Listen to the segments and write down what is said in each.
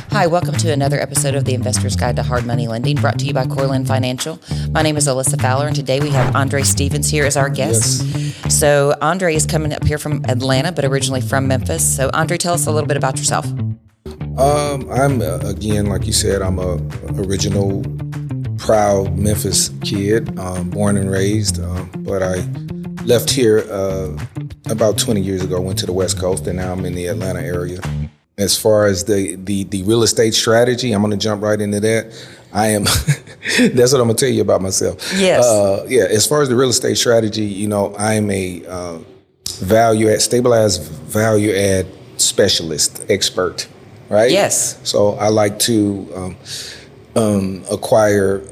Hi, welcome to another episode of the Investor's Guide to Hard Money Lending, brought to you by CoreLend Financial. My name is Alyssa Fowler, and today we have Andre Stevens here as our guest. Yes. So Andre is coming up here from Atlanta, but originally from Memphis. So Andre, tell us a little bit about yourself. I'm again, like you said, I'm a original, proud Memphis kid, born and raised. But I left here about 20 years ago. Went to the West Coast, and now I'm in the Atlanta area. As far as the real estate strategy, I'm going to jump right into that. I am. That's what I'm going to tell you about myself. Yes. As far as the real estate strategy, I am a stabilized value add specialist, expert. Right? Yes. So I like to acquire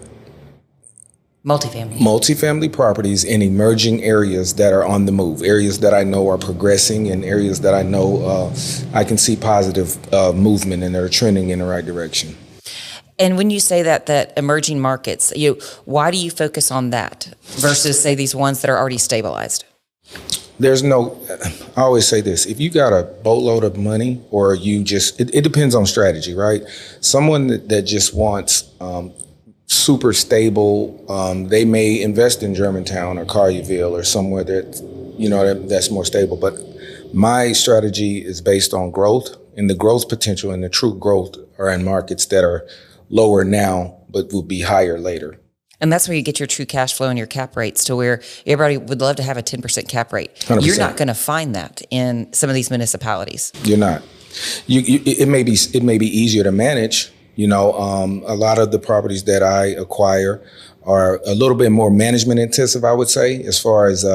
multifamily properties in emerging areas that are on the move, areas that I know are progressing, and areas that I know I can see positive movement and they're trending in the right direction. And when you say that emerging markets, why do you focus on that versus, say, these ones that are already stabilized? I always say this, if you got a boatload of money or you just, it depends on strategy, right? Someone that just wants super stable, they may invest in Germantown or Collierville or somewhere that's more stable. But my strategy is based on growth, and the growth potential and the true growth are in markets that are lower now, but will be higher later. And that's where you get your true cash flow and your cap rates, to where everybody would love to have a 10% cap rate. 100%. You're not going to find that in some of these municipalities. You're not. It may be easier to manage. A lot of the properties that I acquire are a little bit more management intensive, I would say, as far as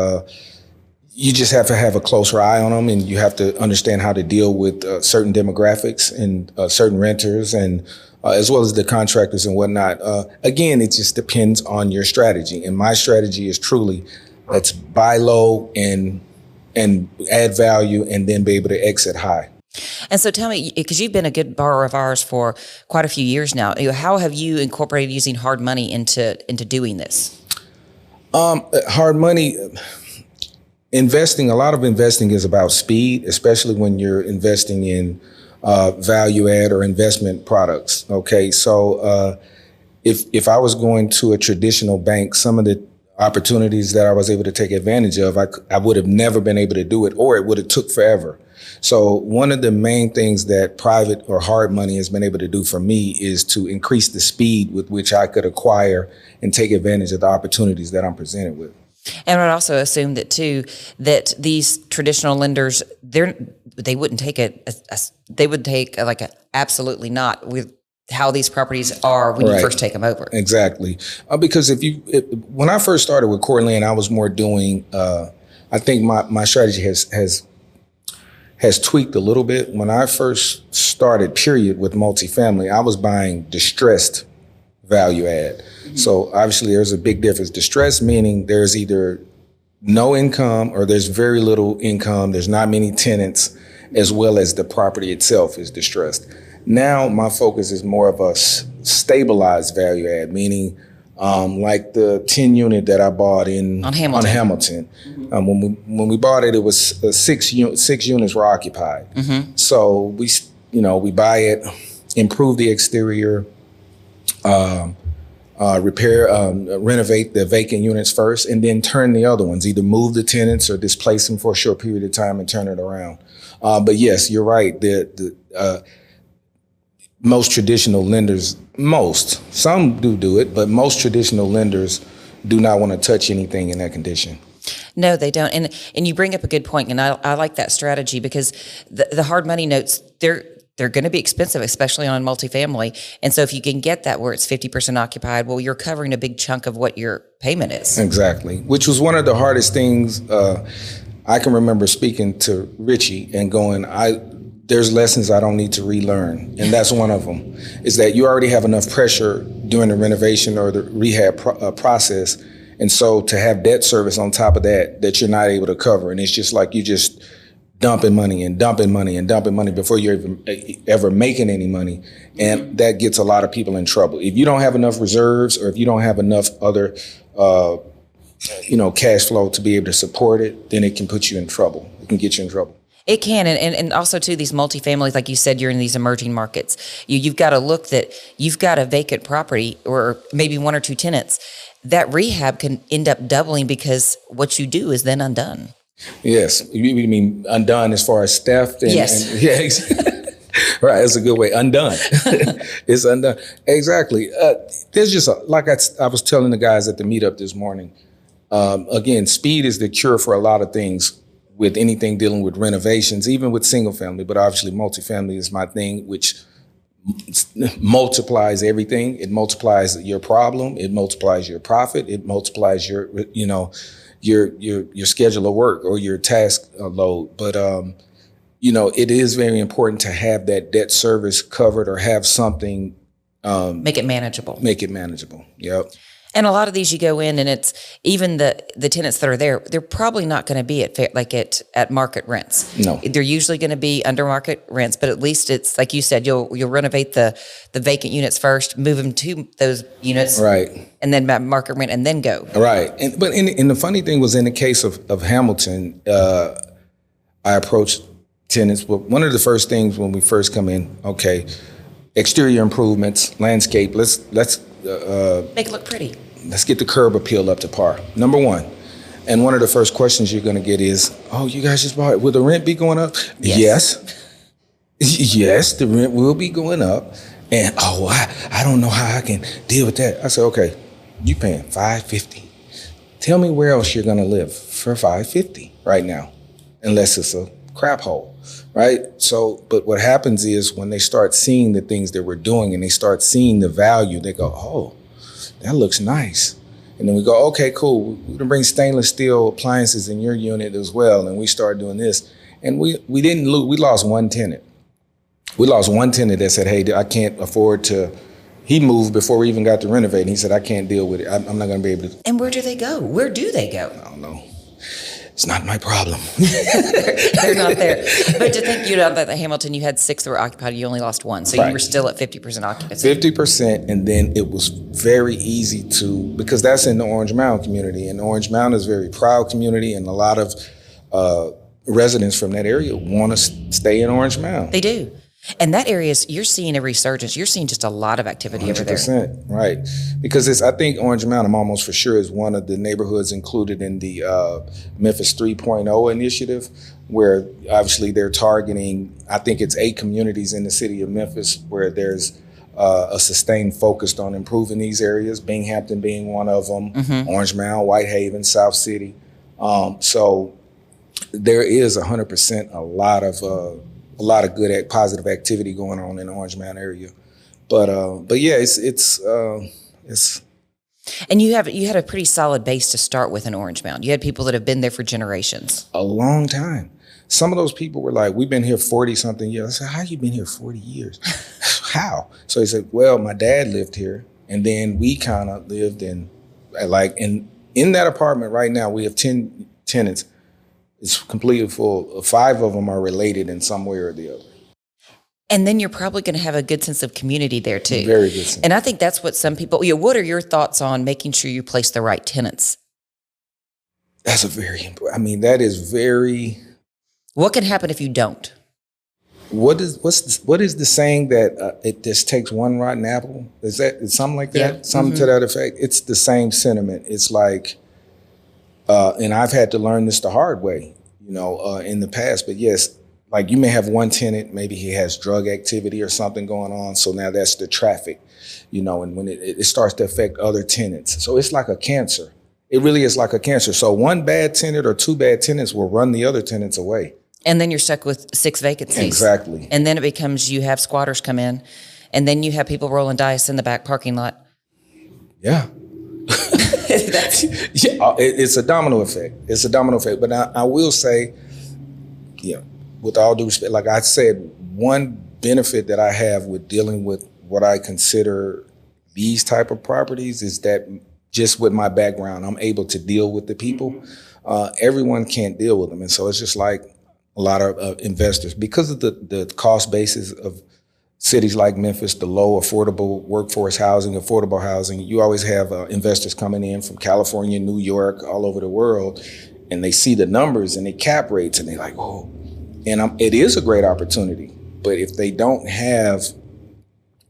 you just have to have a closer eye on them, and you have to understand how to deal with certain demographics and certain renters, and as well as the contractors and whatnot. Again, it just depends on your strategy. And my strategy is truly, let's buy low and add value and then be able to exit high. And so tell me, because you've been a good borrower of ours for quite a few years now, how have you incorporated using hard money into doing this? Hard money, a lot of investing is about speed, especially when you're investing in value add or investment products. Okay, so if I was going to a traditional bank, some of the opportunities that I was able to take advantage of, I would have never been able to do it, or it would have took forever. So one of the main things that private or hard money has been able to do for me is to increase the speed with which I could acquire and take advantage of the opportunities that I'm presented with. And I'd also assume that too, that these traditional lenders, they wouldn't take they would take like a absolutely not with how these properties are when you first take them over. Exactly. Because when I first started with CoreLend, I was more doing, I think my strategy has tweaked a little bit. When I first started, with multifamily, I was buying distressed value add. So obviously there's a big difference. Distressed meaning there's either no income or there's very little income. There's not many tenants, as well as the property itself is distressed. Now my focus is more of a stabilized value add, meaning like the 10 unit that I bought on Hamilton. Mm-hmm. When we bought it, it was six units were occupied. Mm-hmm. So we buy it, improve the exterior, renovate the vacant units first, and then turn the other ones, either move the tenants or displace them for a short period of time and turn it around. But yes, you're right. Most traditional lenders, some do it, but most traditional lenders do not want to touch anything in that condition. No, they don't. And you bring up a good point, and I like that strategy, because the hard money notes, they're going to be expensive, especially on multifamily. And so if you can get that where it's 50% occupied, well, you're covering a big chunk of what your payment is. Exactly, which was one of the hardest things. I can remember speaking to Richie and going, there's lessons I don't need to relearn. And that's one of them, is that you already have enough pressure during the renovation or the rehab process. And so to have debt service on top of that you're not able to cover. And it's just like you just dumping money before you're ever making any money. And that gets a lot of people in trouble. If you don't have enough reserves, or if you don't have enough other cash flow to be able to support it, then it can put you in trouble. It can get you in trouble. It can, and also too, these multifamilies, like you said, you're in these emerging markets. You've got to look that you've got a vacant property or maybe one or two tenants. That rehab can end up doubling because what you do is then undone. Yes, you mean undone as far as theft? Yes. And, yeah, right. That's a good way. Undone. It's undone. Exactly. There's just like I was telling the guys at the meetup this morning. Again, speed is the cure for a lot of things. With anything dealing with renovations, even with single family, but obviously multifamily is my thing, which multiplies everything. It multiplies your problem. It multiplies your profit. It multiplies your, your schedule of work or your task load. But, it is very important to have that debt service covered or have something. Make it manageable. Make it manageable. Yep. And a lot of these you go in and it's even the tenants that are there, they're probably not going to be at market rents. No. They're usually going to be under market rents, but at least it's like you said, you'll renovate the vacant units first, move them to those units. Right. And then market rent and then go. Right. But the funny thing was in the case of Hamilton, I approached tenants. Well, one of the first things when we first come in, okay, exterior improvements, landscape, let's make it look pretty. Let's get the curb appeal up to par. Number one. And one of the first questions you're going to get is, oh, you guys just bought it. Will the rent be going up? Yes. Yes, the rent will be going up. And, I don't know how I can deal with that. I said, okay, you paying $550. Tell me where else you're going to live for $550 right now, unless it's a crap hole, right? So, but what happens is when they start seeing the things that we're doing and they start seeing the value, they go, oh, that looks nice. And then we go, okay, cool. We're gonna bring stainless steel appliances in your unit as well. And we start doing this. And we didn't lose, we lost one tenant. We lost one tenant that said, hey, I can't afford to, he moved before we even got to renovate. And he said, I can't deal with it. I'm not gonna be able to. And where do they go? Where do they go? I don't know. It's not my problem. They're not there. But to think, that the Hamilton, you had 6 that were occupied, you only lost 1. So Right. you were still at 50% occupancy. 50%, and then it was very easy because that's in the Orange Mound community, and Orange Mound is a very proud community, and a lot of residents from that area want to stay in Orange Mound. They do. And that area you're seeing a resurgence. You're seeing just a lot of activity over there. 100%, right. Because I think Orange Mound, I'm almost for sure, is one of the neighborhoods included in the Memphis 3.0 initiative, where obviously they're targeting, I think it's 8 communities in the city of Memphis where there's a sustained focus on improving these areas, Binghamton being one of them, Orange Mound, Whitehaven, South City. So there is 100% a lot of good positive activity going on in the Orange Mound area, but yeah, it's. And you had a pretty solid base to start with in Orange Mound. You had people that have been there for generations. A long time. Some of those people were like, we've been here 40 something years. I said, how you been here 40 years? How? So he said, well, my dad lived here, and then we kind of lived in that apartment right now. We have 10 tenants. It's completely full. 5 of them are related in some way or the other. And then you're probably going to have a good sense of community there too. Very good sense. And I think that's what some people, what are your thoughts on making sure you place the right tenants? That's that is very. What can happen if you don't? What is the saying that it just takes one rotten apple? Is something like that? Yeah. Something to that effect? It's the same sentiment. It's like, and I've had to learn this the hard way, in the past. But yes, like you may have one tenant, maybe he has drug activity or something going on. So now that's the traffic, and when it starts to affect other tenants. So it's like a cancer. It really is like a cancer. So one bad tenant or 2 bad tenants will run the other tenants away. And then you're stuck with 6 vacancies. Exactly. And then it becomes you have squatters come in, and then you have people rolling dice in the back parking lot. Yeah. It's a domino effect. It's a domino effect. But I will say, with all due respect, like I said, one benefit that I have with dealing with what I consider these type of properties is that just with my background, I'm able to deal with the people. Everyone can't deal with them. And so it's just like a lot of investors, because of the cost basis of cities like Memphis, the low affordable workforce housing, affordable housing, you always have investors coming in from California, New York, all over the world, and they see the numbers and they cap rates and they're like, oh, And it is a great opportunity. But if they don't have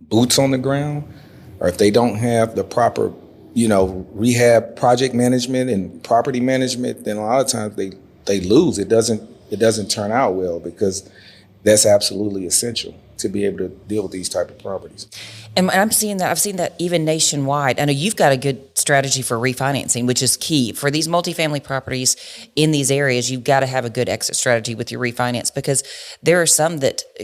boots on the ground, or if they don't have the proper, rehab project management and property management, then a lot of times they lose. It doesn't turn out well, because that's absolutely essential to be able to deal with these type of properties. And I'm seeing that. I've seen that even nationwide. I know you've got a good strategy for refinancing, which is key for these multifamily properties in these areas. You've got to have a good exit strategy with your refinance, because there are some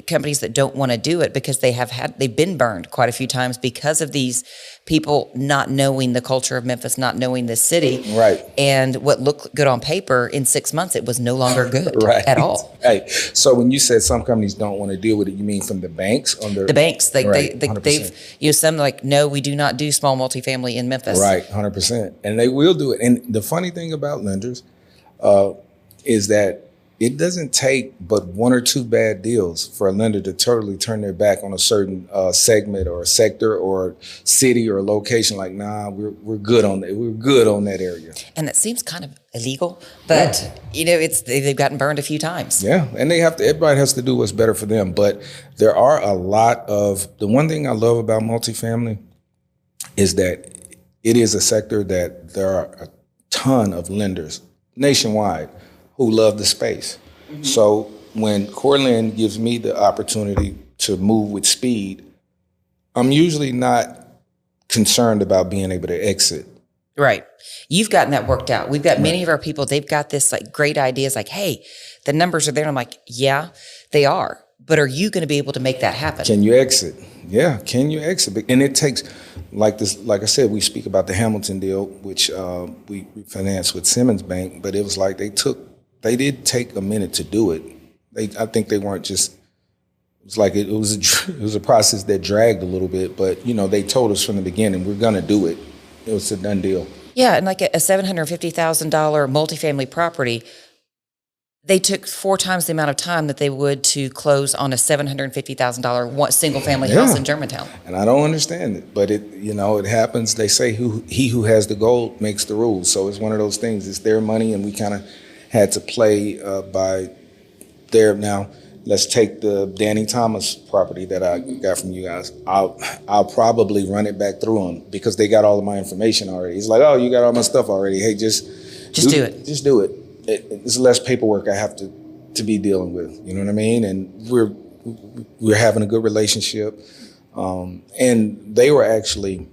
companies that don't want to do it because they've been burned quite a few times because of these people not knowing the culture of Memphis, not knowing the city. Right. And what looked good on paper, in 6 months, it was no longer good at all. Right. So when you said some companies don't want to deal with it, you mean from the banks? The banks, Right, they've, some like, no, we do not do small multifamily in Memphis. Right, 100%. And they will do it. And the funny thing about lenders is that it doesn't take but one or two bad deals for a lender to totally turn their back on a certain segment or a sector or city or a location. Like, nah, we're good on that. We're good on that area. And it seems kind of illegal, but they've gotten burned a few times. Yeah, and everybody has to do what's better for them. But there are a lot of, the one thing I love about multifamily is that it is a sector that there are a ton of lenders nationwide who love the space. Mm-hmm. So when CoreLend gives me the opportunity to move with speed, I'm usually not concerned about being able to exit. Right. You've gotten that worked out. We've got many of our people, they've got this like great ideas like, hey, the numbers are there. And I'm like, yeah, they are. But are you going to be able to make that happen? Can you exit? Yeah, can you exit? And it takes, like I said, we speak about the Hamilton deal, which we financed with Simmons Bank, but it was like they did take a minute to do it. I think they weren't just, it was a process that dragged a little bit, but they told us from the beginning, we're gonna do it. It was a done deal. Yeah, and like a $750,000 multifamily property, they took 4 times the amount of time that they would to close on a $750,000 single family house in Germantown. And I don't understand it, but it happens. They say he who has the gold makes the rules. So it's one of those things. It's their money, and we kind of had to play by their. Now let's take the Danny Thomas property that I got from you guys. I'll probably run it back through them because they got all of my information already. He's like, oh, you got all my stuff already. Hey, just do it. Just do it. It's less paperwork I have to be dealing with. You know what I mean? And we're having a good relationship. And they were actually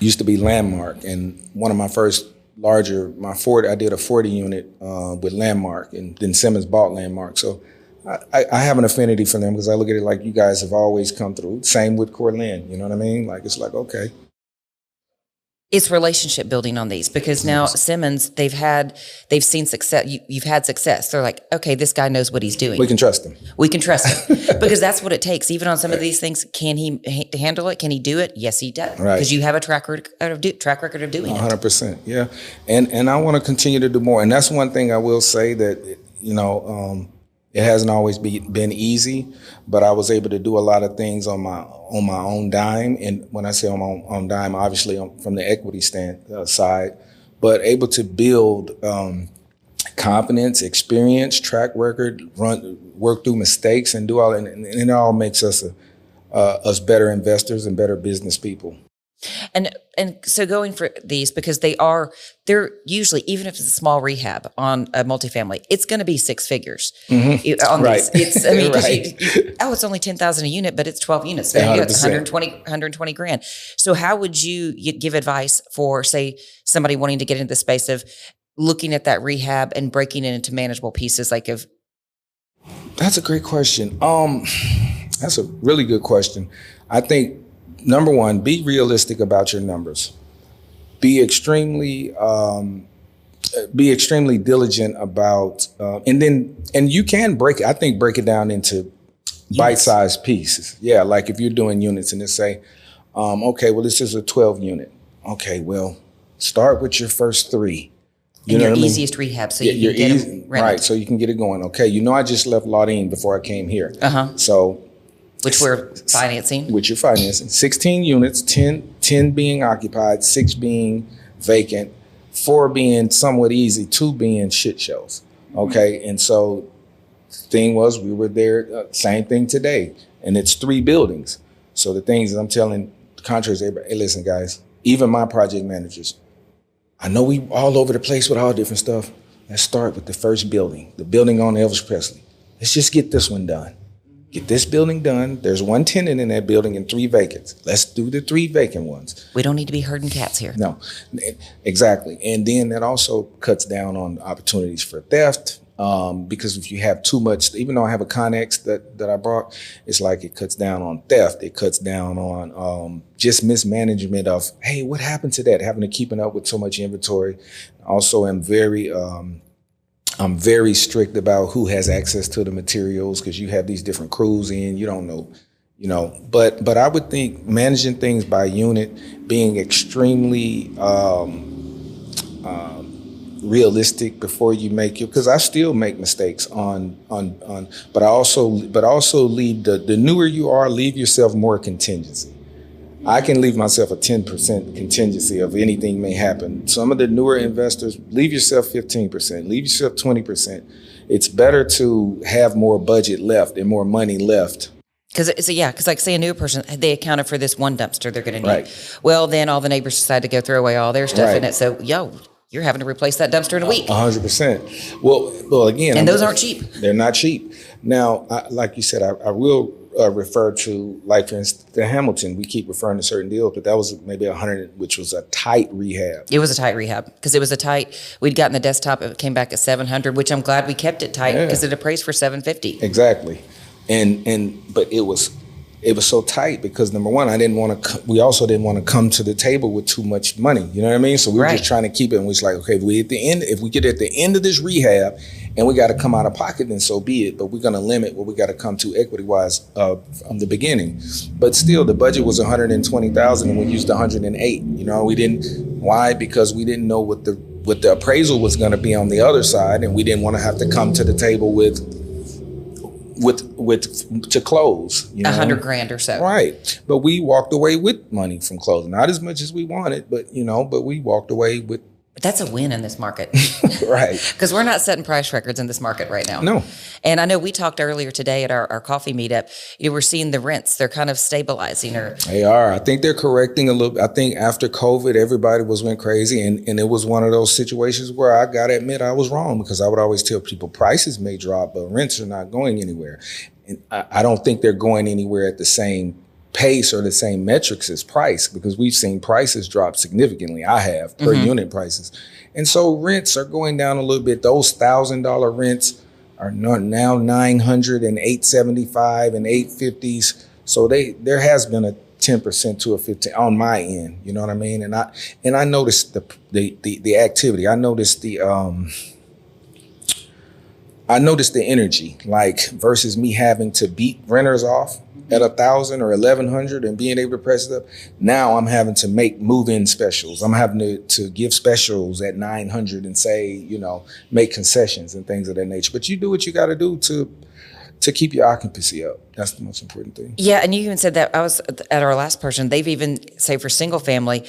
used to be Landmark, and one of my first I did a 40 unit with Landmark, and then Simmons bought Landmark. So I have an affinity for them because I look at it like you guys have always come through. Same with CoreLend, you know what I mean? Like, it's like, okay. It's relationship building on these, because now Simmons, they've seen success. You've had success. They're like, okay, this guy knows what he's doing. We can trust him. We can trust him because that's what it takes. Even on some of these things, can he handle it? Can he do it? Yes, he does. Right. Because you have a track record of doing 100%. Yeah. And I want to continue to do more. And that's one thing I will say that, it hasn't always been easy, but I was able to do a lot of things on my own dime. And when I say on my own dime, obviously from the equity side, but able to build confidence, experience, track record, work through mistakes, and do all, and it all makes us us better investors and better business people. And so going for these, because they're usually, even if it's a small rehab on a multifamily, it's going to be 6 figures on right. these. It's, I mean, right. It's only 10,000 a unit, but it's 12 units. So it's 120 grand. So how would you give advice for, say, somebody wanting to get into the space of looking at that rehab and breaking it into manageable pieces? That's a great question. That's a really good question. I think, number one, be realistic about your numbers. Be extremely diligent about, and you can break it down into bite-sized pieces. Yeah, like if you're doing units and they say, okay, well, this is a 12 unit. Okay, well, start with your first 3. You know your easiest rehab, so you can get it rented. Right, so you can get it going. Okay, I just left Laudine before I came here. So. Which we're financing. Which you're financing. 16 units, 10 being occupied, 6 being vacant, 4 being somewhat easy, 2 being shit shows. Okay. And so thing was, we were there, same thing today. And it's 3 buildings. So the things that I'm telling contractors, everybody, hey, listen, guys, even my project managers, I know we all over the place with all different stuff. Let's start with the first building, the building on Elvis Presley. Let's just get this one done. Get this building done. There's 1 tenant in that building and 3 vacants. Let's do the 3 vacant ones. We don't need to be herding cats here. No, exactly. And then that also cuts down on opportunities for theft. Because if you have too much, even though I have a Connex that I brought, it's like it cuts down on theft. It cuts down on just mismanagement of, hey, what happened to that? Having to keeping up with so much inventory. Also, I'm very strict about who has access to the materials, because you have these different crews in, you don't know, But I would think managing things by unit, being extremely realistic before you make it, because I still make mistakes but I also leave the newer you are, leave yourself more contingency. I can leave myself a 10% contingency of anything may happen. Some of the newer investors, leave yourself 15%, leave yourself 20%. It's better to have more budget left and more money left. Because like say a new person, they accounted for this one dumpster they're going to need. Right. Well, then all the neighbors decide to go throw away all their stuff in it. So, you're having to replace that dumpster in a week. 100%. Well, again. And those aren't cheap. They're not cheap. Now, like you said, I will refer to, like, for instance, the Hamilton. We keep referring to certain deals, but that was maybe 100, which was a tight rehab. It was a tight rehab because it was we'd gotten the desktop, it came back at 700, which I'm glad we kept it tight because it appraised for 750. Exactly. But it was so tight because, number one, we also didn't want to come to the table with too much money. You know what I mean? So we were just trying to keep it. And we was like, okay, if we get at the end of this rehab and we got to come out of pocket, then so be it. But we're going to limit what we got to come to equity-wise from the beginning. But still, the budget was $120,000 and we used $108. We didn't. Why? Because we didn't know what the appraisal was going to be on the other side, and we didn't want to have to come to the table with to close, $100,000 or so. Right. But we walked away with money from closing. Not as much as we wanted, but we walked away with. But that's a win in this market. Right. Because we're not setting price records in this market right now. No. And I know we talked earlier today at our coffee meetup, we're seeing the rents, they're kind of stabilizing. They are. I think they're correcting a little. I think after COVID, everybody went crazy. And it was one of those situations where I got to admit I was wrong, because I would always tell people prices may drop, but rents are not going anywhere. And I don't think they're going anywhere at the same pace or the same metrics as price, because we've seen prices drop significantly. I have per unit prices. And so rents are going down a little bit. Those $1,000 rents are now $900 and $875 and $850s. So there has been a 10% to a 15 on my end. You know what I mean? And I noticed the activity. I noticed the energy, like, versus me having to beat renters off at 1,000 or 1,100 and being able to press it up. Now I'm having to make move-in specials. I'm having to give specials at 900 and say, make concessions and things of that nature. But you do what you got to do to keep your occupancy up. That's the most important thing. Yeah, and you even said that. I was at our last person. They've even, say for single family,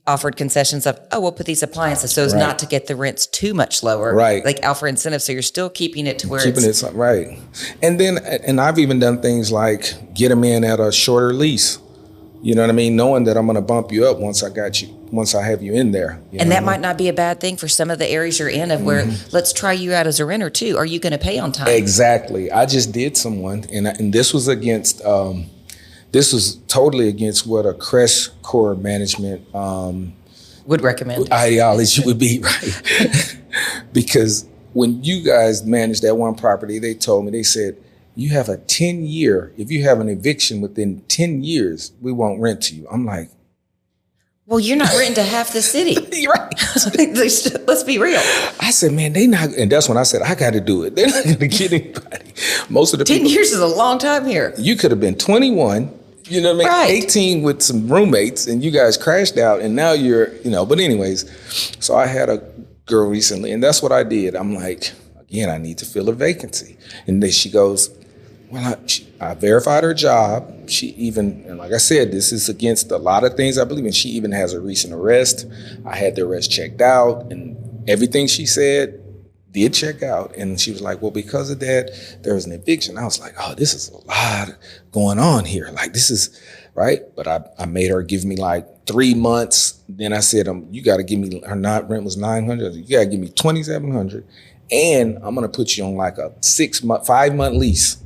offered concessions of, we'll put these appliances so as not to get the rents too much lower. Right. Like offer incentives, so you're still keeping it to where it's right. And I've even done things like get them in at a shorter lease. You know what I mean? Knowing that I'm going to bump you up once I have you in there. And that might not be a bad thing for some of the areas you're in, of where let's try you out as a renter too. Are you going to pay on time? Exactly. I just did someone, and this was against. This was totally against what a core management would recommend. Ideology would be, right? Because when you guys managed that one property, they told me, they said, you have a 10-year, if you have an eviction within 10 years, we won't rent to you. I'm like, well, you're not renting to half the city. You're right. Let's be real. I said, man, they not, and that's when I said, I got to do it. They're not going to get anybody. Most of the 10 years is a long time here. You could have been 21, you know what I mean? Right. 18 with some roommates, and you guys crashed out, and now you're, but anyways, so I had a girl recently, and that's what I did. I'm like, again, I need to fill a vacancy. And then she goes, well, I verified her job. She even, and like I said, this is against a lot of things I believe in. She even has a recent arrest. I had the arrest checked out, and everything she said did check out, and she was like, well, because of that, there was an eviction. I was like, oh, this is a lot going on here. Like, this is right. But I made her give me like 3 months. Then I said, you got to give me, her rent was $900. You got to give me $2,700. And I'm going to put you on like a 5-month lease.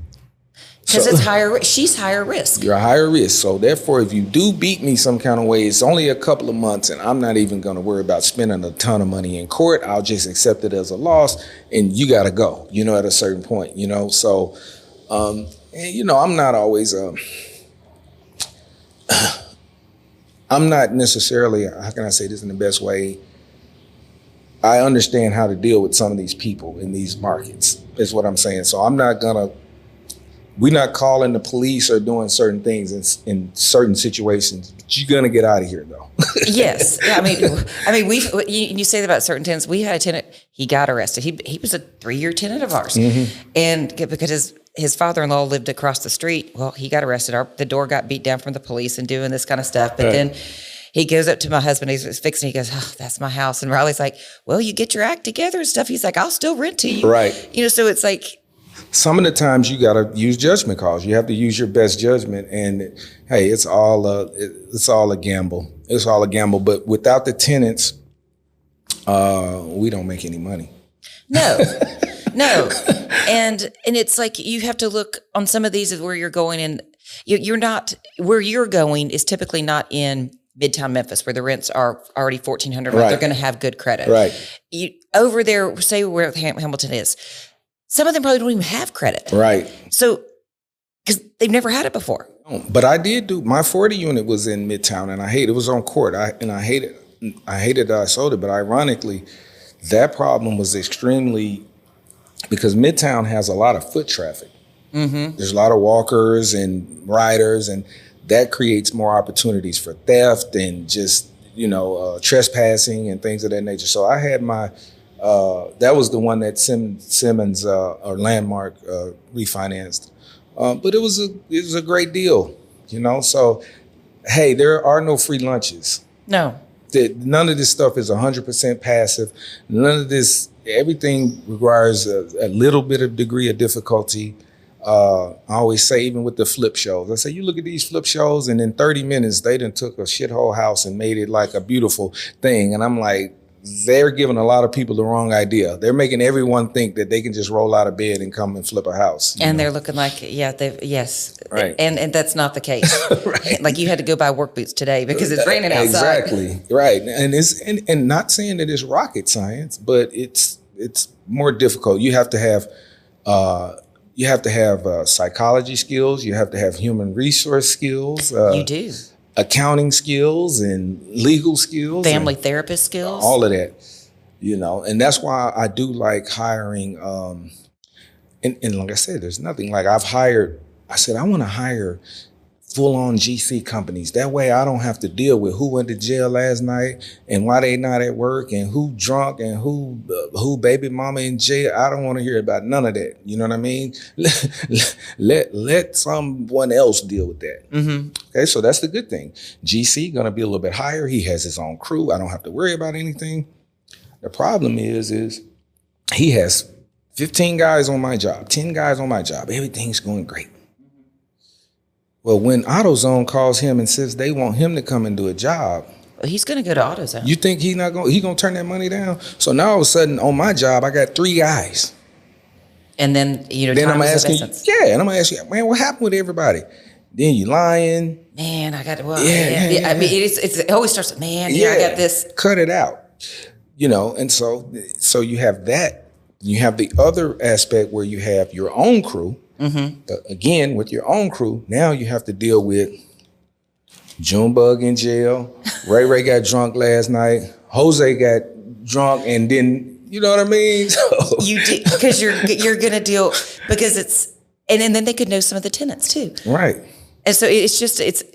Because it's higher, she's higher risk. You're a higher risk. So therefore, if you do beat me some kind of way, it's only a couple of months, and I'm not even going to worry about spending a ton of money in court. I'll just accept it as a loss, and you got to go, at a certain point, So, and, I'm not always, I'm not necessarily, how can I say this in the best way? I understand how to deal with some of these people in these markets, is what I'm saying. So we're not calling the police or doing certain things in certain situations. But you're gonna get out of here, though. Yes, yeah, I mean, you say that about certain tenants. We had a tenant. He got arrested. He was a 3-year tenant of ours, and because his father-in-law lived across the street. Well, he got arrested. The door got beat down from the police and doing this kind of stuff. But then he goes up to my husband. He's fixing. He goes, "Oh, that's my house." And Riley's like, "Well, you get your act together and stuff." He's like, "I'll still rent to you." Right. So it's like. Some of the times you got to use judgment calls. You have to use your best judgment. And hey, it's all a gamble. It's all a gamble. But without the tenants, we don't make any money. No. And it's like you have to look on some of these where you're going, and you're not where you're going is typically not in Midtown Memphis, where the rents are already $1,400. Right. They're going to have good credit. Right. Over there, say where Hamilton is. Some of them probably don't even have credit. Right. So, because they've never had it before. But I did my 40 unit was in Midtown, and it was on court. I hated that I sold it. But ironically, that problem was extremely, because Midtown has a lot of foot traffic. Mm-hmm. There's a lot of walkers and riders, and that creates more opportunities for theft and just, trespassing and things of that nature. So I had that was the one that Simmons or Landmark refinanced, but it was a great deal, So, hey, there are no free lunches. No, none of this stuff is 100% passive. None of this. Everything requires a little bit of degree of difficulty. I always say, even with the flip shows, I say, you look at these flip shows, and in 30 minutes they done took a shithole house and made it like a beautiful thing, and I'm like. They're giving a lot of people the wrong idea. They're making everyone think that they can just roll out of bed and come and flip a house. And they're looking like, yes. Right. And that's not the case. Right. Like you had to go buy work boots today because it's raining outside. Exactly. Right. And and not saying that it's rocket science, but it's more difficult. You have to have psychology skills. You have to have human resource skills. You do. Accounting skills and legal skills, family therapist skills, all of that, and that's why I do like hiring. And like I said, there's nothing like I said, I want to hire full-on GC companies. That way I don't have to deal with who went to jail last night and why they not at work and who drunk and who baby mama in jail. I don't want to hear about none of that. You know what I mean? Let someone else deal with that. Mm-hmm. Okay, so that's the good thing. GC going to be a little bit higher. He has his own crew. I don't have to worry about anything. The problem is he has 15 guys on my job, 10 guys on my job. Everything's going great. Well, when AutoZone calls him and says they want him to come and do a job, well, he's going to go to AutoZone. You think he going to turn that money down? So now all of a sudden on my job, I got 3 guys. And then, then I'm asking you, and I'm asking you, man, what happened with everybody? Then you lying. Man, I got it. Well, yeah. I mean, it always starts with, man, I got this. Cut it out. And so you have that. You have the other aspect where you have your own crew. Mm-hmm. Again, with your own crew, now you have to deal with Junebug in jail. Ray got drunk last night. Jose got drunk and then, you know what I mean? So. You do, because you're going to deal, because it's, and then they could know some of the tenants too. Right. And so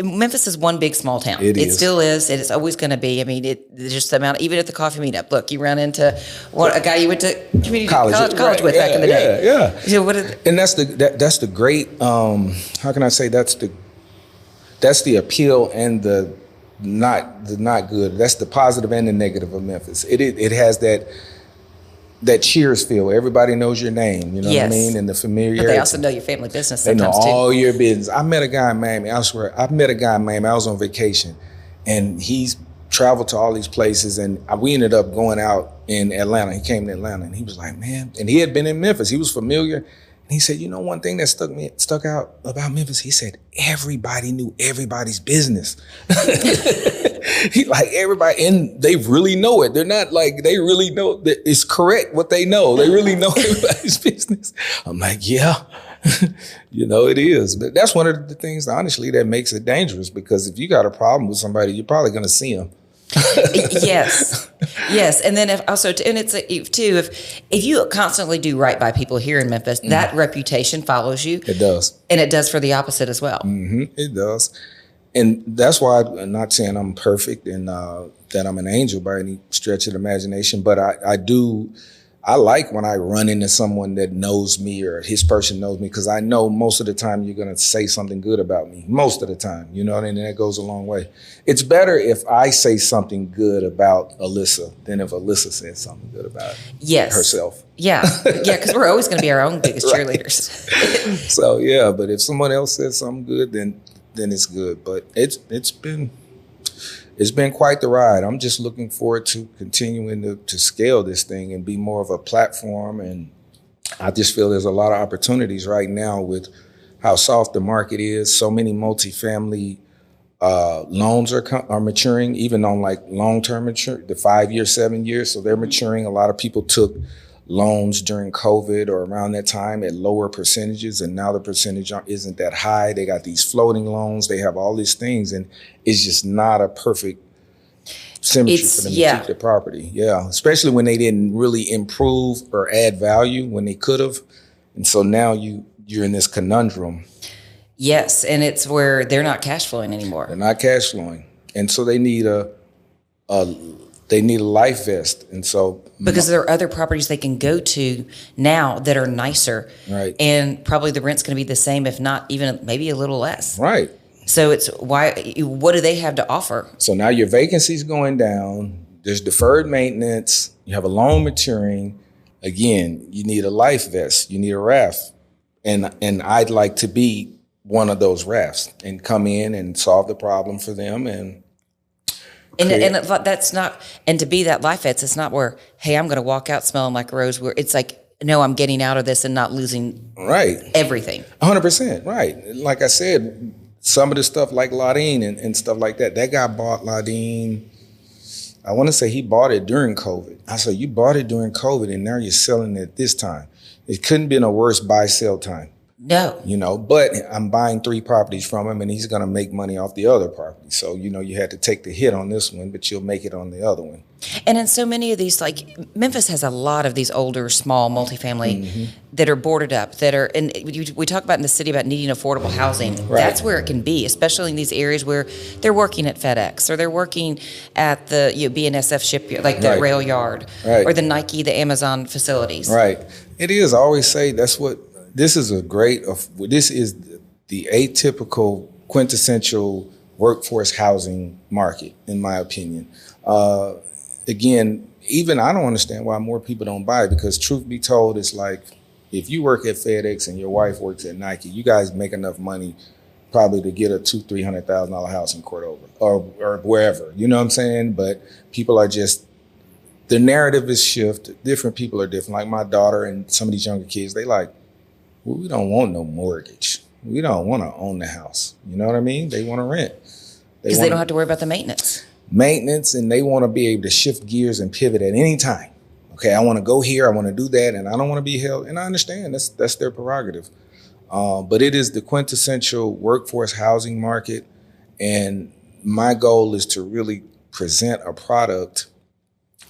Memphis is one big small town. It still is. It is always going to be. I mean, it's just the amount, even at the coffee meetup. Look, you run into a guy you went to community college with back in the day. Yeah. So and that's the great, how can I say, that's the appeal and the not good. That's the positive and the negative of Memphis. It has that that Cheers feel. Everybody knows your name. You know what I Yes. mean? And the familiarity. But they also know your family business They know sometimes too. all your business. I met a guy in Miami. I swear, I met a guy in Miami. I was on vacation, and he's traveled to all these places, and we ended up going out in Atlanta. He came to Atlanta, and he was like, man, and he had been in Memphis. He was familiar. And he said, you know, one thing that stuck out about Memphis, he said, everybody knew everybody's business. He like everybody, and they really know it. They're not like, they really know that it's correct what they know. They really know everybody's business. I'm like, yeah, you know, it is. But that's one of the things, honestly, that makes it dangerous, because if you got a problem with somebody, you're probably going to see them. Yes. And then and it's too, if you constantly do right by people here in Memphis, that reputation follows you. It does. And it does for the opposite as well. It does. And that's why I'm not saying I'm perfect and that I'm an angel by any stretch of the imagination, but I like when I run into someone that knows me or his person knows me, because I know most of the time you're going to say something good about me. Most of the time, you know what I mean? That goes a long way. It's better if I say something good about Alyssa than if Alyssa says something good about herself. Yeah, because we're always going to be our own biggest cheerleaders. So, yeah, but if someone else says something good, then it's good. But it's been quite the ride. I'm just looking forward to continuing to scale this thing and be more of a platform. And I just feel there's a lot of opportunities right now with how soft the market is. So many multifamily loans are maturing, even on like long-term mature, the 5 years, 7 years. So they're maturing. A lot of people took loans during COVID or around that time at lower percentages, and now the percentage isn't that high. They got these floating loans. They have all these things, and it's just not a perfect symmetry for them to keep the property. Yeah, especially when they didn't really improve or add value when they could have. And so now you're in this conundrum. Yes, and it's where they're not cash flowing anymore. They're not cash flowing, and so they need a life vest. And so because there are other properties they can go to now that are nicer, right? And probably the rent's going to be the same, if not even maybe a little less, right? So it's what do they have to offer? So now your vacancy's going down. There's deferred maintenance. You have a loan maturing. Again, you need a life vest. You need a raft, and I'd like to be one of those rafts and come in and solve the problem for them. And that's not, and to be that life vest, it's not where, hey, I'm going to walk out smelling like a rose. Where it's like, no, I'm getting out of this and not losing everything. 100%, right. Like I said, some of the stuff like Ladine and stuff like that, that guy bought Ladine, I want to say he bought it during COVID. I said, you bought it during COVID and now you're selling it this time. It couldn't been a worse buy-sell time. No. You know, but I'm buying 3 properties from him and he's going to make money off the other property. So, you know, you had to take the hit on this one, but you'll make it on the other one. And in so many of these, like Memphis has a lot of these older, small multifamily that are boarded up, that are, and we talk about in the city about needing affordable housing. Right. That's where it can be, especially in these areas where they're working at FedEx or they're working at the BNSF shipyard, like the rail yard, or the Nike, the Amazon facilities. Right. It is. I always say this is the atypical quintessential workforce housing market, in my opinion. Again, even I don't understand why more people don't buy it, because truth be told, it's like if you work at FedEx and your wife works at Nike, you guys make enough money probably to get a $200,000-$300,000 house in Cordova or wherever. You know what I'm saying? But people are just, the narrative is shifted. Different people are different. Like my daughter and some of these younger kids, they like, well, we don't want no mortgage. We don't want to own the house. You know what I mean? They want to rent. Because they don't have to worry about the maintenance. And they want to be able to shift gears and pivot at any time. Okay, I want to go here, I want to do that, and I don't want to be held. And I understand that's their prerogative. But it is the quintessential workforce housing market. And my goal is to really present a product.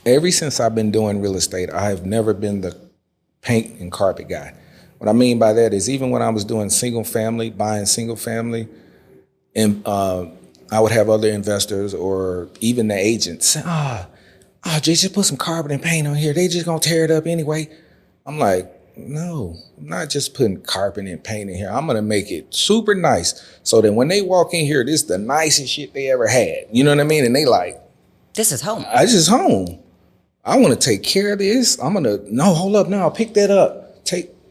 Ever since I've been doing real estate, I have never been the paint and carpet guy. What I mean by that is even when I was doing buying single family, and I would have other investors or even the agents say, Jay, just put some carpet and paint on here. They just gonna tear it up anyway. I'm like, no, I'm not just putting carpet and paint in here. I'm gonna make it super nice so that when they walk in here, this is the nicest shit they ever had. You know what I mean? And they like, this is home. This is home. I want to take care of this. No, hold up now, pick that up.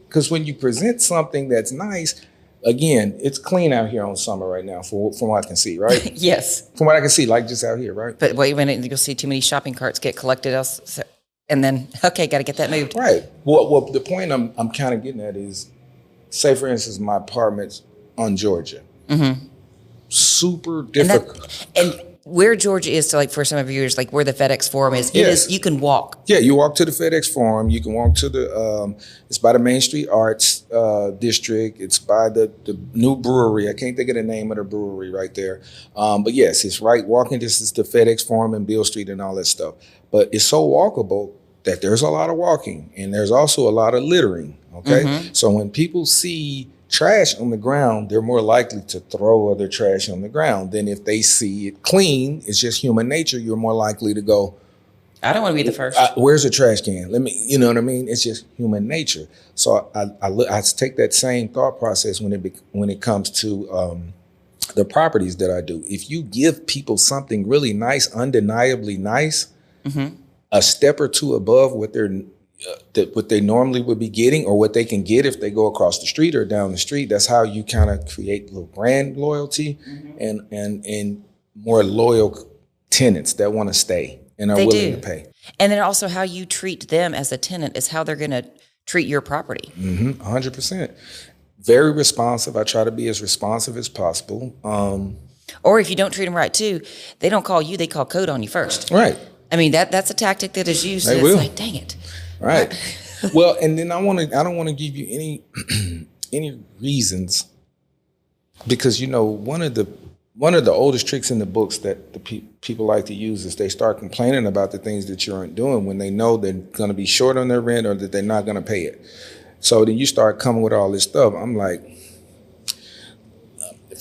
Because when you present something that's nice, again, it's clean out here on Summer right now from what I can see, right? Yes. From what I can see, like just out here, right? But wait a minute, you'll see too many shopping carts get collected else, and then, okay, got to get that moved. Right. Well, the point I'm kind of getting at is, say for instance, my apartment's on Georgia. Mm-hmm. Super difficult. And where Georgia is, to like for some of your viewers, like where the FedEx Forum is, it is, you can walk. Yeah, you walk to the FedEx Forum. You can walk to the, it's by the Main Street Arts District. It's by the new brewery. I can't think of the name of the brewery right there. But yes, it's right walking distance to FedEx Forum and Beale Street and all that stuff. But it's so walkable that there's a lot of walking, and there's also a lot of littering, okay? Mm-hmm. So when people see trash on the ground, they're more likely to throw other trash on the ground than if they see it clean. It's just human nature. You're more likely to go, I don't want to be the first. Where's the trash can? You know what I mean? It's just human nature. So I take that same thought process when it comes to the properties that I do. If you give people something really nice, undeniably nice, mm-hmm. a step or two above what they normally would be getting, or what they can get if they go across the street or down the street, that's how you kind of create a little brand loyalty, mm-hmm. and more loyal tenants that want to stay and are willing to pay. And then also how you treat them as a tenant is how they're going to treat your property. Mm-hmm, 100%. Very responsive. I try to be as responsive as possible. Or if you don't treat them right too, they don't call you, they call code on you first. Right. I mean, that's a tactic that is used. They will. It's like, dang it. Right. Well, and then I don't want to give you any reasons, because one of the oldest tricks in the books that the people like to use is they start complaining about the things that you aren't doing when they know they're going to be short on their rent or that they're not going to pay it. So then you start coming with all this stuff. I'm like,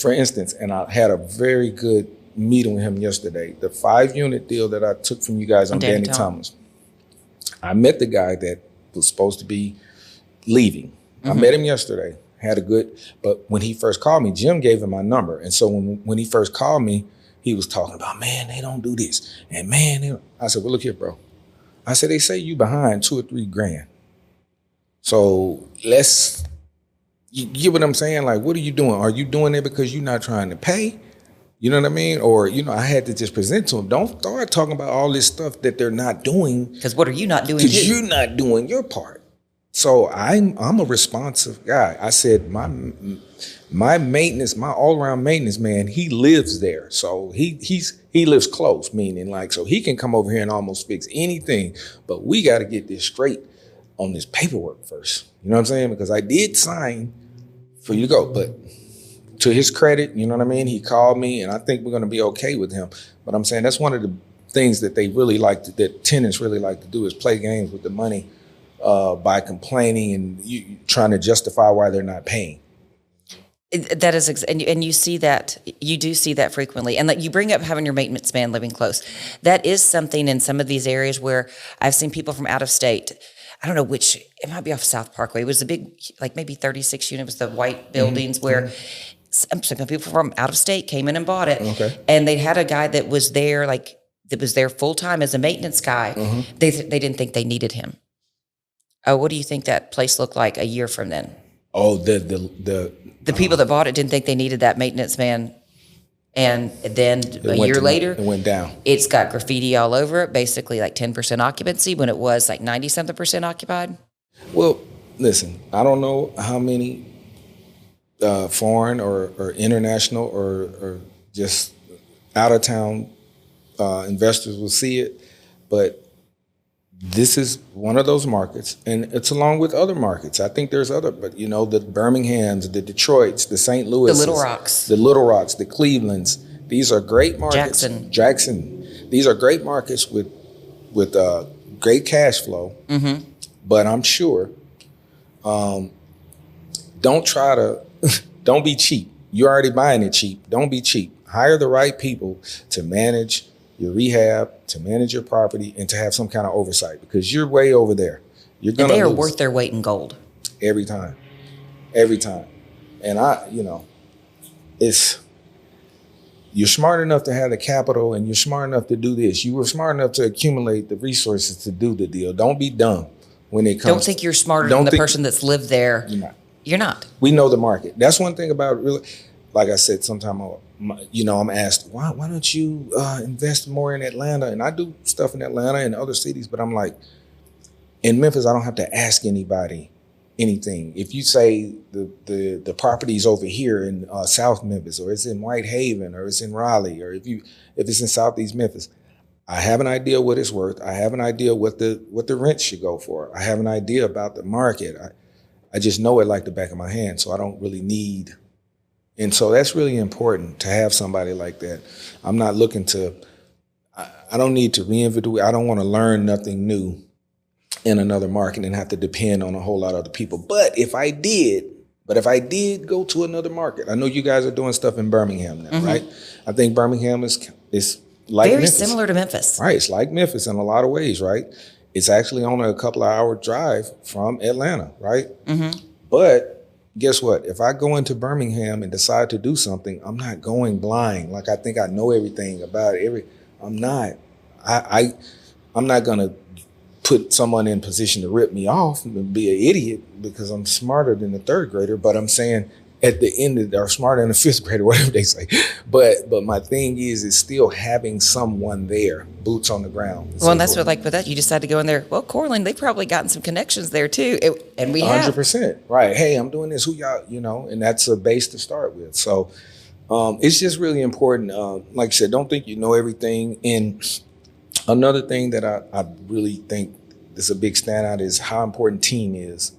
for instance, and I had a very good meeting with him yesterday, the 5-unit deal that I took from you guys on Danny Thomas. I met the guy that was supposed to be leaving. Mm-hmm. I met him yesterday, but when he first called me, Jim gave him my number. And so when he first called me, he was talking about, man, they don't do this. And man, I said, well, look here, bro. I said, they say you behind $2 or $3 grand. So you get what I'm saying? Like, what are you doing? Are you doing it because you're not trying to pay? You know what I mean? Or, I had to just present to them. Don't start talking about all this stuff that they're not doing. Because what are you not doing? Because you're not doing your part. So I'm a responsive guy. I said my maintenance, my all-around maintenance man, he lives there. So he lives close, meaning like, so he can come over here and almost fix anything. But we got to get this straight on this paperwork first. You know what I'm saying? Because I did sign for you to go, but to his credit, you know what I mean? He called me, and I think we're going to be okay with him. But I'm saying that's one of the things that they really that tenants really like to do, is play games with the money by complaining and trying to justify why they're not paying. That is, and you see that, you do see that frequently. And like you bring up having your maintenance man living close. That is something in some of these areas where I've seen people from out of state. I don't know which, it might be off South Parkway. It was a big, like maybe 36 units, was the white buildings, mm-hmm. where some people from out of state came in and bought it. Okay. And they had a guy that was there, full time as a maintenance guy. Mm-hmm. They didn't think they needed him. Oh, what do you think that place looked like a year from then? Oh, the people that bought it didn't think they needed that maintenance man. And then a year later, it went down. It's got graffiti all over it, basically like 10% occupancy when it was like 90-something% occupied. Well, listen, I don't know how many foreign or international or just out of town investors will see it, but this is one of those markets, and it's along with other markets. I think there's other, but the Birminghams, the Detroits, the St. Louis, the Little Rocks, the Clevelands. These are great markets. Jackson. These are great markets with great cash flow. Mm-hmm. But I'm sure, don't be cheap. You're already buying it cheap. Don't be cheap. Hire the right people to manage your rehab, to manage your property, and to have some kind of oversight, because you're way over there. They are worth their weight in gold. Every time. And you're smart enough to have the capital and you're smart enough to do this. You were smart enough to accumulate the resources to do the deal. Don't be dumb when it comes. Don't think you're smarter than the person that's lived there. You're not. You're not. We know the market. That's one thing about really, like I said, sometimes I'm asked, why don't you invest more in Atlanta? And I do stuff in Atlanta and other cities, but I'm like, in Memphis, I don't have to ask anybody anything. If you say the property's over here in South Memphis, or it's in Whitehaven, or it's in Raleigh, or if it's in Southeast Memphis, I have an idea what it's worth. I have an idea what the rent should go for. I have an idea about the market. I just know it like the back of my hand, so I don't really need. And so that's really important to have somebody like that. I'm not looking to. I don't need to reinvent the wheel. I don't want to learn nothing new in another market and have to depend on a whole lot of other people. But if I did go to another market, I know you guys are doing stuff in Birmingham now, right? I think Birmingham is like very Memphis. Similar to Memphis. Right, it's like Memphis in a lot of ways, right? It's actually on a couple of hour drive from Atlanta, right? But guess what? If I go into Birmingham and decide to do something, I'm not going blind. Like I think I know everything about it. I'm not. I'm not gonna put someone in position to rip me off and be an idiot because I'm smarter than the third grader. But I'm saying at the end of, or smarter than the fifth grader, whatever they say. But my thing is still having someone there, boots on the ground. Well, and that's what, like with that, you decided to go in there. Well, CoreLend, they've probably gotten some connections there too. And we 100%. Right. Hey, I'm doing this. Who y'all, and that's a base to start with. So it's just really important. Like I said, don't think you know everything. And another thing that I really think is a big standout is how important team is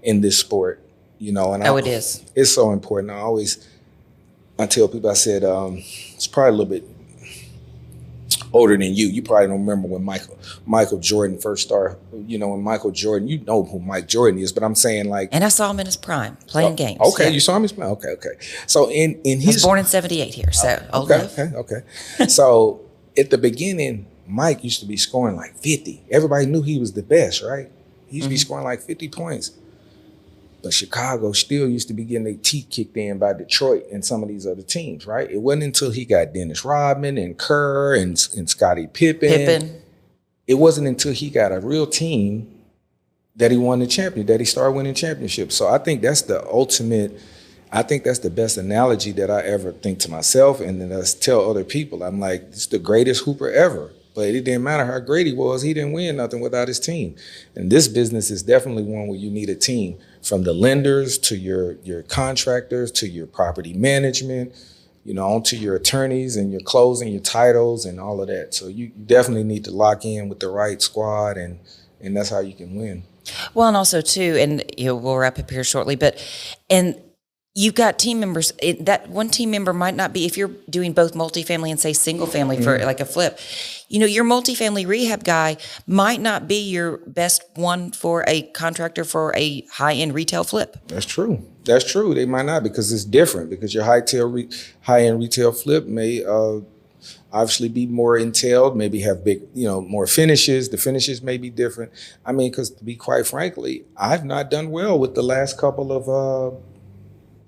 in this sport. And it is. It's so important. I tell people, I said, it's probably a little bit older than you. You probably don't remember when Michael Jordan first started. When Michael Jordan, you know who Mike Jordan is, but I'm saying like. And I saw him in his prime playing games. Okay, yeah. You saw him in his prime. Okay. So in his. He was born in '78 here, so old enough. Okay. So at the beginning, Mike used to be scoring like 50. Everybody knew he was the best, right? He used to be scoring like 50 points. But Chicago still used to be getting their teeth kicked in by Detroit and some of these other teams, right? It wasn't until he got Dennis Rodman and Kerr and Scottie Pippen. It wasn't until he got a real team that he won the championship, that he started winning championships. So I think that's the best analogy that I ever think to myself and then I tell other people. I'm like, it's the greatest hooper ever. But it didn't matter how great he was. He didn't win nothing without his team. And this business is definitely one where you need a team, from the lenders to your contractors to your property management, onto your attorneys and your closing, your titles and all of that. So you definitely need to lock in with the right squad and that's how you can win. Well, and also too, and we'll wrap up here shortly, and you've got team members. That one team member might not be, if you're doing both multifamily and say single family for like a flip, your multifamily rehab guy might not be your best one for a contractor for a high-end retail flip. That's true. They might not, because it's different, because your high-end retail flip may obviously be more entailed, maybe have big, more finishes. The finishes may be different. I mean, because to be quite frankly, I've not done well with the last couple of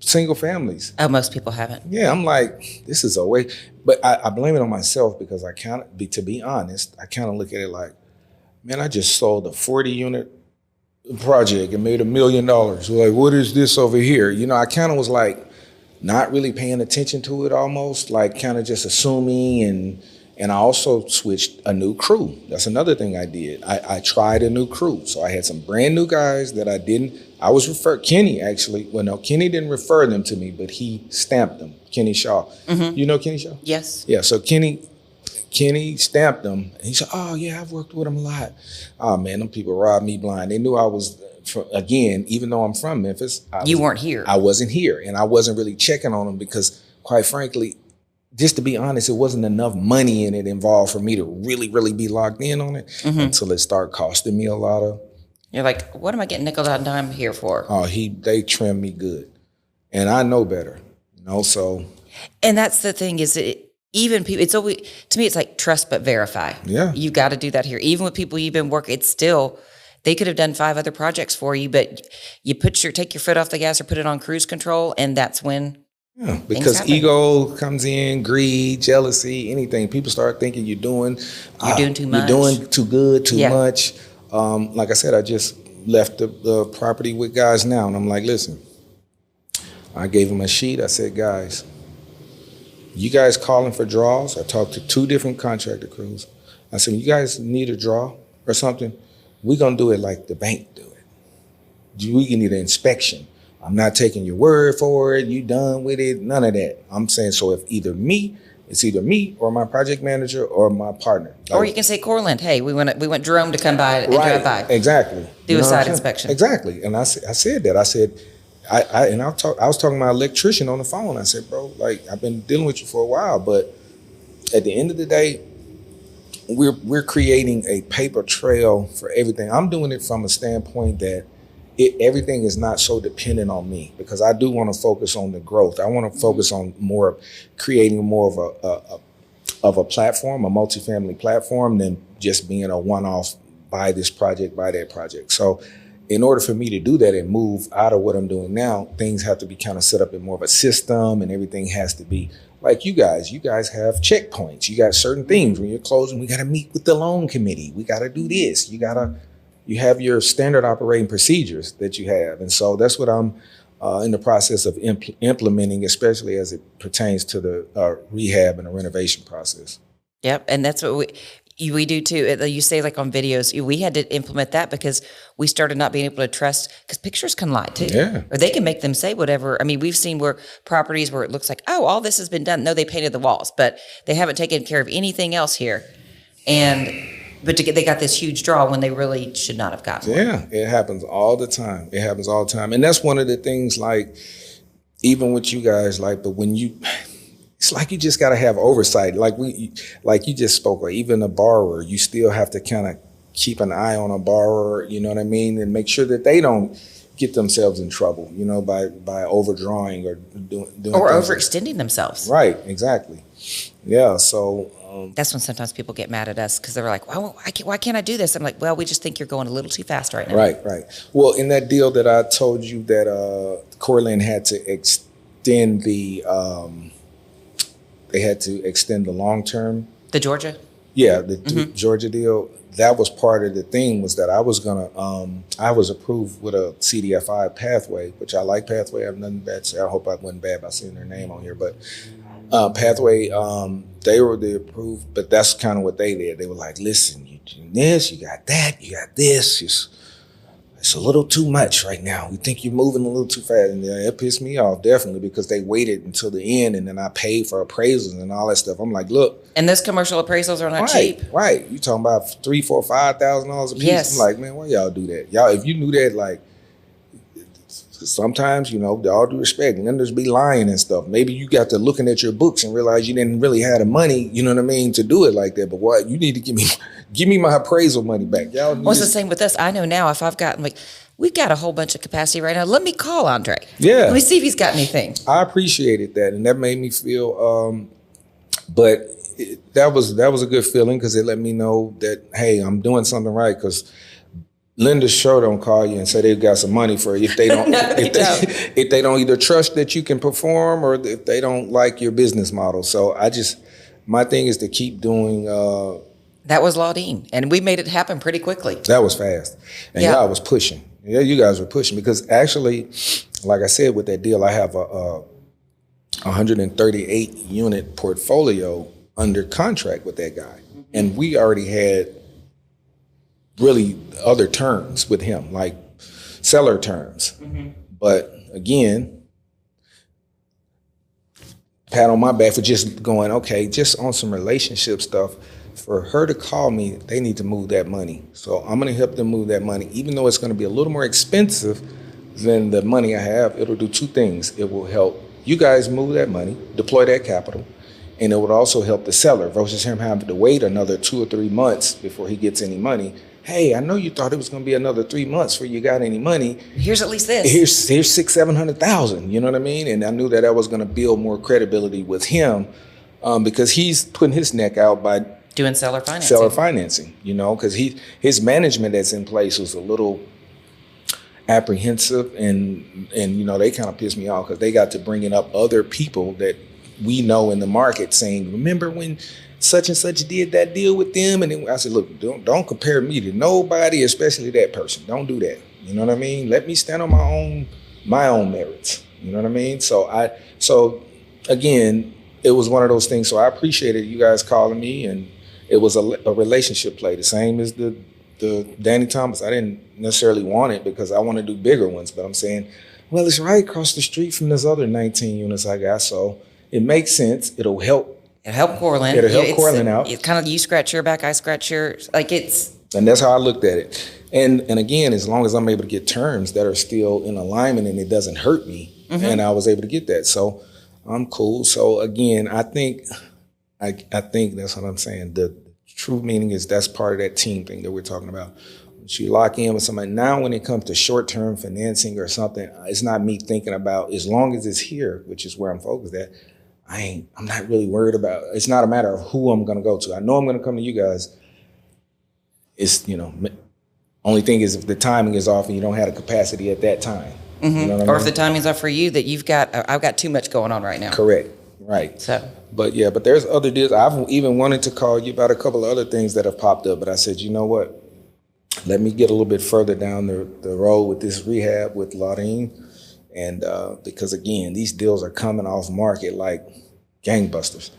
single families. Oh, most people haven't. Yeah, I'm like, this is a way. But I blame it on myself because to be honest, I kind of look at it like, man, I just sold a 40-unit project and made $1 million. Like, what is this over here? I kind of was like, not really paying attention to it almost, like kind of just assuming. And I also switched a new crew. That's another thing I did. I tried a new crew. So I had some brand new guys that I was referred, Kenny actually. Well, no, Kenny didn't refer them to me, but he stamped them. Kenny Shaw. You know Kenny Shaw? Yes. Yeah, so Kenny stamped them. And he said, oh yeah, I've worked with him a lot. Oh man, them people robbed me blind. They knew I was, again, even though I'm from Memphis. You weren't here. I wasn't here. And I wasn't really checking on them because, quite frankly, just to be honest, it wasn't enough money in it involved for me to really, really be locked in on it until it started costing me a lot of. You're like, what am I getting nickel and dime here for? Oh, they trimmed me good. And I know better, so. And that's the thing is, even people, it's always, to me, it's like trust but verify. Yeah. You got to do that here. Even with people you've been working, it's still, they could have done 5 other projects for you, but you take your foot off the gas or put it on cruise control, and that's when Yeah, Things because happen. ego comes in, greed, jealousy, anything. People start thinking you're doing Too you're much. doing too good, too Yeah. much. Like I said, I just left the property with guys now, and I'm like, listen, I gave them a sheet. I said, guys, you guys calling for draws? I talked to 2 different contractor crews. I said, you guys need a draw or something? We're gonna do it like the bank do it. We can need an inspection. I'm not taking your word for it. You done with it? None of that. I'm saying, so if it's either me or my project manager or my partner. Or you can say CoreLend, hey, we want Jerome to come by and drive by. Exactly. Do You a know what I'm side saying? inspection. Exactly. And I said that. I said, I was talking to my electrician on the phone. I said, bro, like, I've been dealing with you for a while, but at the end of the day, we're creating a paper trail for everything. I'm doing it from a standpoint that everything is not so dependent on me, because I do want to focus on the growth. I want to focus on creating more of a platform, a multifamily platform, than just being a one-off, buy this project, buy that project. So in order for me to do that and move out of what I'm doing now, things have to be kind of set up in more of a system, and everything has to be like you guys have checkpoints. You got certain things when you're closing. We got to meet with the loan committee. We got to do this. You have your standard operating procedures that you have. And so that's what I'm in the process of implementing, especially as it pertains to the rehab and the renovation process. Yep, and that's what we do too. You say like on videos, we had to implement that because we started not being able to trust, because pictures can lie too. Yeah. Or they can make them say whatever. I mean, we've seen where properties where it looks like, oh, all this has been done. No, they painted the walls, but they haven't taken care of anything else here. But they got this huge draw when they really should not have gotten one. Yeah, it happens all the time. It happens all the time. And that's one of the things, like, even with you guys, like, but when it's like you just got to have oversight. Like you just spoke, like even a borrower, you still have to kind of keep an eye on a borrower, you know what I mean? And make sure that they don't get themselves in trouble, you know, by overdrawing or doing or overextending themselves. Right, exactly. Yeah, so that's when sometimes people get mad at us because they're like, why can't I do this? I'm like, well, we just think you're going a little too fast right now. Right. Well, in that deal that I told you that CoreLend had to extend the long term. The Georgia? Yeah, the Georgia deal. That was part of the thing, was that I was approved with a CDFI pathway, which I like Pathway. I have nothing bad to say. I hope I wasn't bad by seeing their name on here, but Pathway, they were the approved, but that's kind of what they did. They were like, listen, you do this, you got that, you got this. It's a little too much right now. We think you're moving a little too fast. And it pissed me off, definitely, because they waited until the end, and then I paid for appraisals and all that stuff. I'm like, look. And those commercial appraisals are not cheap. Right. You talking about $3,000, $4,000, $5,000 a piece. Yes. I'm like, man, why y'all do that? Y'all, if you knew that, like, sometimes, you know, all due respect, lenders be lying and stuff. Maybe you got to looking at your books and realize you didn't really have the money, you know what I mean, to do it like that. But what you need to give me my appraisal money back. Y'all. Well, it's the same with us. I know now if I've gotten we've got a whole bunch of capacity right now. Let me call Andre. Yeah. Let me see if he's got anything. I appreciated that, and that made me feel. But that was a good feeling, because it let me know that, hey, I'm doing something right, because lenders sure don't call you and say they've got some money for you if they don't if they don't either trust that you can perform, or if they don't like your business model. So my thing is to keep doing. That was Laudine, and we made it happen pretty quickly. That was fast, and y'all was pushing. Yeah, you guys were pushing, because actually, like I said, with that deal, I have a 138 unit portfolio under contract with that guy, and we already had really other terms with him, like seller terms. But again, pat on my back for just going, okay, just on some relationship stuff. For her to call me, they need to move that money. So I'm going to help them move that money, even though it's going to be a little more expensive than the money I have. It'll do 2 things. It will help you guys move that money, deploy that capital, and it would also help the seller versus him having to wait another 2 or 3 months before he gets any money. Hey, I know you thought it was going to be another 3 months before you got any money. Here's at least this. Here's $600,000-$700,000. You know what I mean? And I knew that was going to build more credibility with him, because he's putting his neck out by doing seller financing, you know, because his management that's in place was a little, apprehensive, and they kind of pissed me off because they got to bringing up other people that we know in the market saying, remember when such and such did that deal with them? And then I said, look, don't compare me to nobody, especially that person. Don't do that. You know what I mean? Let me stand on my own merits. You know what I mean? So again, it was one of those things. So I appreciated you guys calling me, and it was a relationship play, the same as the Danny Thomas. I didn't necessarily want it because I want to do bigger ones, but I'm saying, well, it's right across the street from this other 19 units I got, so it makes sense. It'll help. It'll help CoreLend. It'll help CoreLend out. It's kind of you scratch your back, I scratch yours. And that's how I looked at it. And again, as long as I'm able to get terms that are still in alignment and it doesn't hurt me, and I was able to get that, so I'm cool. So again, I think that's what I'm saying. The true meaning is that's part of that team thing that we're talking about. Once you lock in with somebody, now when it comes to short-term financing or something, it's not me thinking about, as long as it's here, which is where I'm focused at, I'm not really worried about, it's not a matter of who I'm going to go to. I know I'm going to come to you guys. It's, only thing is if the timing is off and you don't have the capacity at that time. You know what I mean? Or if the timing's off for you that I've got too much going on right now. Correct. Right. But there's other deals. I've even wanted to call you about a couple of other things that have popped up, but I said, you know what? Let me get a little bit further down the road with this rehab with Laudine. And because again, these deals are coming off market like gangbusters.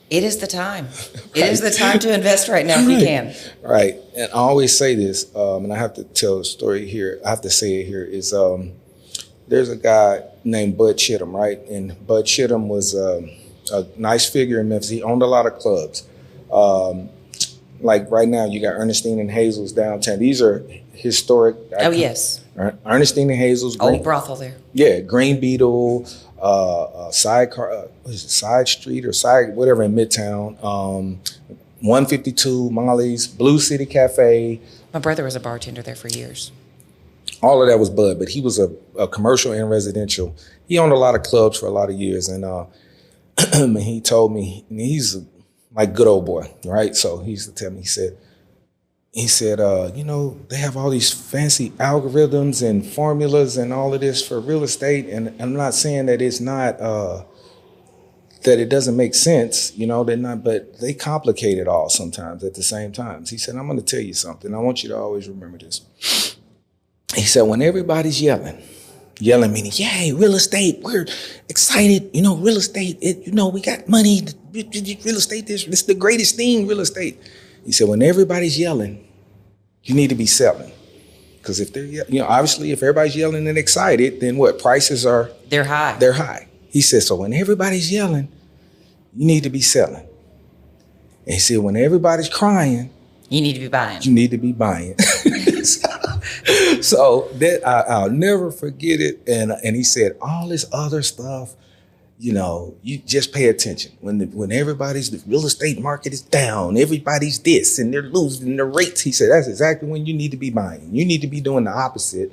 It is the time. It is the time to invest right now if you can. Right. And I always say this, and I have to tell a story here. I have to say it here is there's a guy named Bud Chittum, right? And Bud Chittum was a nice figure in Memphis. He owned a lot of clubs. Like right now, you got Ernestine and Hazel's downtown. These are historic. Oh, yes. Ernestine and Hazel's. Old brothel there. Yeah, Green Beetle, Side Street or Side, whatever in Midtown. 152, Molly's, Blue City Cafe. My brother was a bartender there for years. All of that was Bud, but he was a commercial and residential. He owned a lot of clubs for a lot of years, and he told me, and he's like good old boy, right? So he used to tell me, he said, they have all these fancy algorithms and formulas and all of this for real estate, and I'm not saying that it's not that it doesn't make sense, they're not, but they complicate it all sometimes at the same time. He said, I'm going to tell you something. I want you to always remember this. He said, when everybody's yelling meaning, yay, real estate, we're excited, real estate, we got money, real estate, this is the greatest thing, real estate. He said, when everybody's yelling, you need to be selling. Because if they're, obviously if everybody's yelling and excited, then what? Prices are? They're high. They're high. He said, so when everybody's yelling, you need to be selling. And he said, when everybody's crying, you need to be buying. You need to be buying. So that I'll never forget it. And he said, all this other stuff, you just pay attention. When the real estate market is down, everybody's this and they're losing their rates. He said, that's exactly when you need to be buying. You need to be doing the opposite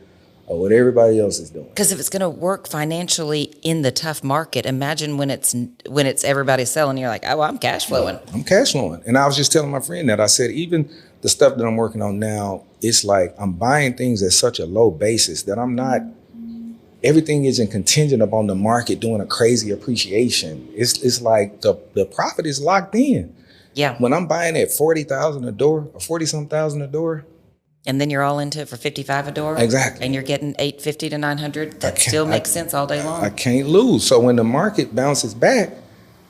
of what everybody else is doing. Because if it's going to work financially in the tough market, imagine when it's everybody selling, you're like, oh, well, I'm cash flowing. I'm cash flowing. And I was just telling my friend that I said, even the stuff that I'm working on now, it's like I'm buying things at such a low basis that everything isn't contingent upon the market doing a crazy appreciation. It's like the profit is locked in. Yeah. When I'm buying at $40,000 a door or 40-some thousand a door. And then you're all into it for $55 a door. Exactly. And you're getting $850 to $900. That still makes sense all day long. I can't lose. So when the market bounces back,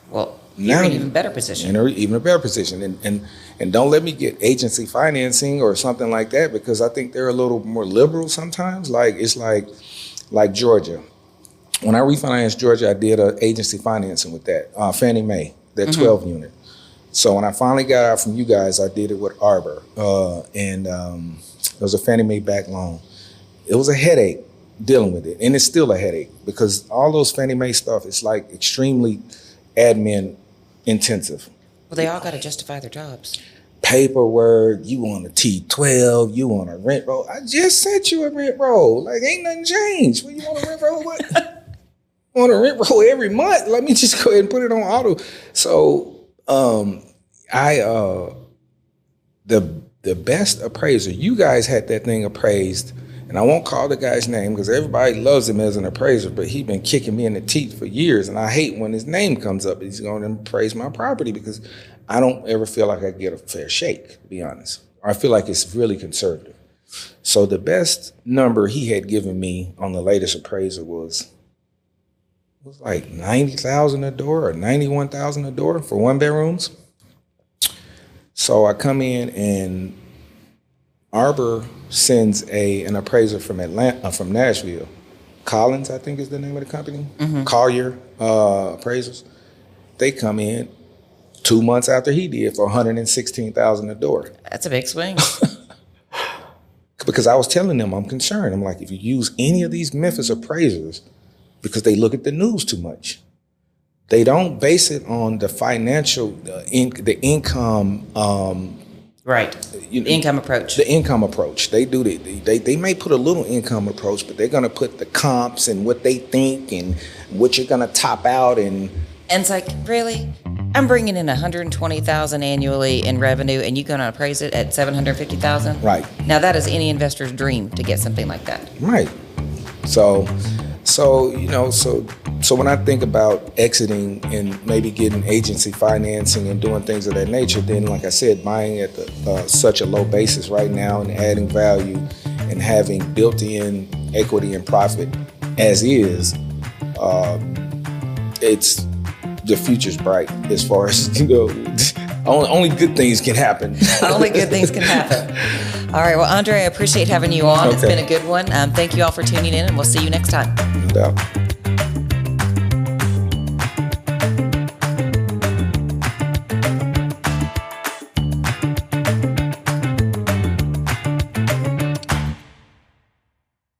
well, you're in an even better position. Even a better position. And don't let me get agency financing or something like that, because I think they're a little more liberal sometimes. It's like Georgia. When I refinanced Georgia, I did an agency financing with that, Fannie Mae, that 12 unit. So when I finally got out from you guys, I did it with Arbor. And it was a Fannie Mae back loan. It was a headache dealing with it. And it's still a headache because all those Fannie Mae stuff is like extremely admin intensive. Well, they all got to justify their jobs. Paperwork, you want a T12, you want a rent roll. I just sent you a rent roll. Like, ain't nothing changed. Well, you want a rent roll? What? Want a rent roll every month? Let me just go ahead and put it on auto. So the best appraiser, you guys had that thing appraised And I won't call the guy's name because everybody loves him as an appraiser, but he's been kicking me in the teeth for years. And I hate when his name comes up. He's going to appraise my property because I don't ever feel like I get a fair shake, to be honest. Or I feel like it's really conservative. So the best number he had given me on the latest appraisal was like $90,000 a door or $91,000 a door for 1-bedrooms. So I come in and Arbor sends an appraiser from from Nashville. Collins, I think is the name of the company. Collier appraisers. They come in 2 months after he did for $116,000 a door. That's a big swing. Because I was telling them I'm concerned. I'm like, if you use any of these Memphis appraisers, because they look at the news too much. They don't base it on the financial, the income. Right. The income approach. The income approach. They do they may put a little income approach, but they're going to put the comps and what they think and what you're going to top out and it's like, really? I'm bringing in $120,000 annually in revenue, and you're going to appraise it at $750,000. Right. Now that is any investor's dream to get something like that. Right. So when I think about exiting and maybe getting agency financing and doing things of that nature, then like I said, buying at such a low basis right now and adding value and having built-in equity and profit as is, it's the future's bright as far as only good things can happen. Only good things can happen. All right. Well, Andre, I appreciate having you on. Okay. It's been a good one. Thank you all for tuning in, and we'll see you next time. No doubt.